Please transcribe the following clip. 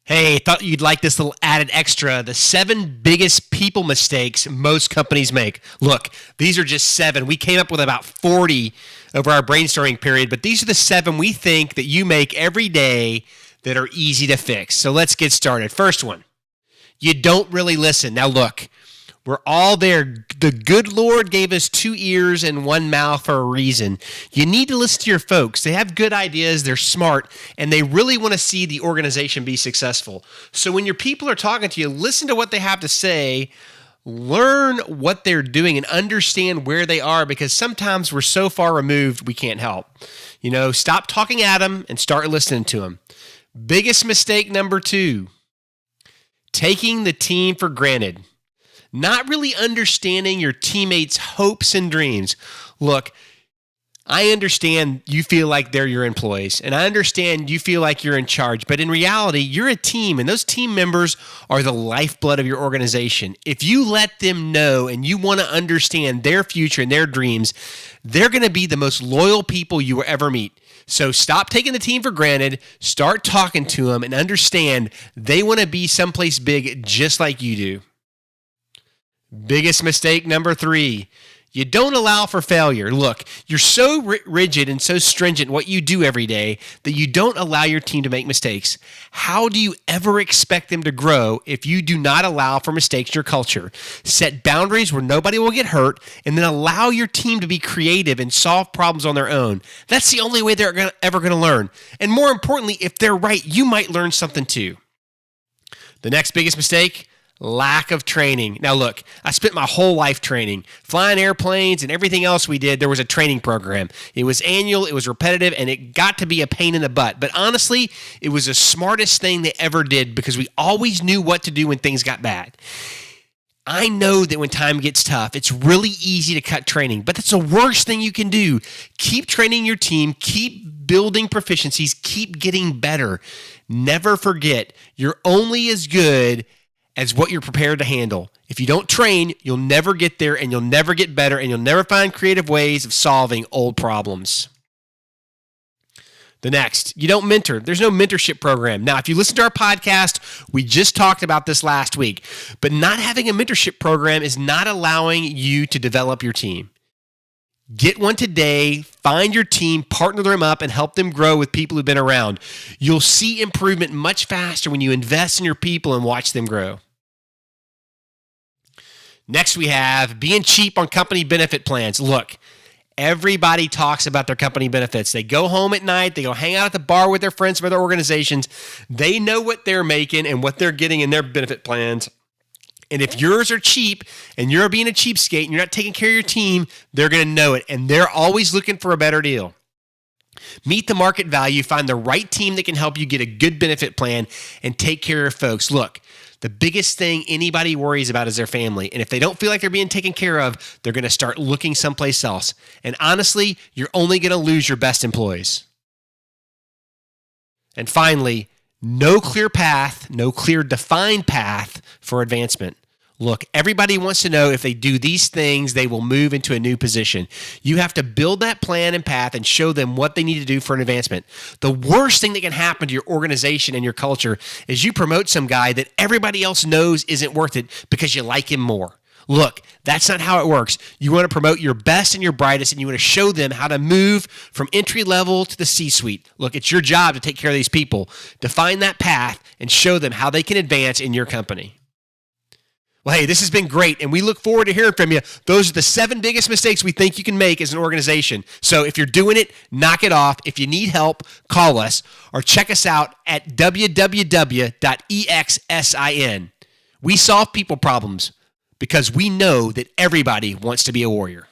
Hey, thought you'd like this little added extra. The 7 biggest people mistakes most companies make. Look, these are just 7. We came up with about 40 over our brainstorming period, but these are the 7 we think that you make every day that are easy to fix. So let's get started. First one, you don't really listen. Now look, we're all there. The good Lord gave us 2 ears and 1 mouth for a reason. You need to listen to your folks. They have good ideas, they're smart, and they really want to see the organization be successful. So when your people are talking to you, listen to what they have to say, learn what they're doing, and understand where they are, because sometimes we're so far removed we can't help. Stop talking at them and start listening to them. Biggest mistake number 2, taking the team for granted. Not really understanding your teammates' hopes and dreams. Look, I understand you feel like they're your employees, and I understand you feel like you're in charge, but in reality, you're a team, and those team members are the lifeblood of your organization. If you let them know and you want to understand their future and their dreams, they're going to be the most loyal people you will ever meet. So stop taking the team for granted, start talking to them, and understand they want to be someplace big just like you do. Biggest mistake number 3, you don't allow for failure. Look, you're so rigid and so stringent in what you do every day that you don't allow your team to make mistakes. How do you ever expect them to grow if you do not allow for mistakes in your culture? Set boundaries where nobody will get hurt, and then allow your team to be creative and solve problems on their own. That's the only way they're ever going to learn. And more importantly, if they're right, you might learn something too. The next biggest mistake, lack of training. Now look, I spent my whole life training. Flying airplanes and everything else we did, there was a training program. It was annual, it was repetitive, and it got to be a pain in the butt. But honestly, it was the smartest thing they ever did because we always knew what to do when things got bad. I know that when time gets tough, it's really easy to cut training, but that's the worst thing you can do. Keep training your team, keep building proficiencies, keep getting better. Never forget, you're only as good as what you're prepared to handle. If you don't train, you'll never get there, and you'll never get better, and you'll never find creative ways of solving old problems. The next, you don't mentor. There's no mentorship program. Now, if you listen to our podcast, we just talked about this last week, but not having a mentorship program is not allowing you to develop your team. Get one today, find your team, partner them up, and help them grow with people who've been around. You'll see improvement much faster when you invest in your people and watch them grow. Next, we have being cheap on company benefit plans. Look, everybody talks about their company benefits. They go home at night, they go hang out at the bar with their friends from other organizations. They know what they're making and what they're getting in their benefit plans. And if yours are cheap and you're being a cheapskate and you're not taking care of your team, they're going to know it. And they're always looking for a better deal. Meet the market value, find the right team that can help you get a good benefit plan and take care of folks. Look, the biggest thing anybody worries about is their family. And if they don't feel like they're being taken care of, they're going to start looking someplace else. And honestly, you're only going to lose your best employees. And finally, no clear path, no clear defined path for advancement. Look, everybody wants to know if they do these things, they will move into a new position. You have to build that plan and path and show them what they need to do for an advancement. The worst thing that can happen to your organization and your culture is you promote some guy that everybody else knows isn't worth it because you like him more. Look, that's not how it works. You want to promote your best and your brightest, and you want to show them how to move from entry level to the C-suite. Look, it's your job to take care of these people. Define that path and show them how they can advance in your company. Well, hey, this has been great, and we look forward to hearing from you. Those are the 7 biggest mistakes we think you can make as an organization. So if you're doing it, knock it off. If you need help, call us or check us out at www.exsin. We solve people problems because we know that everybody wants to be a warrior.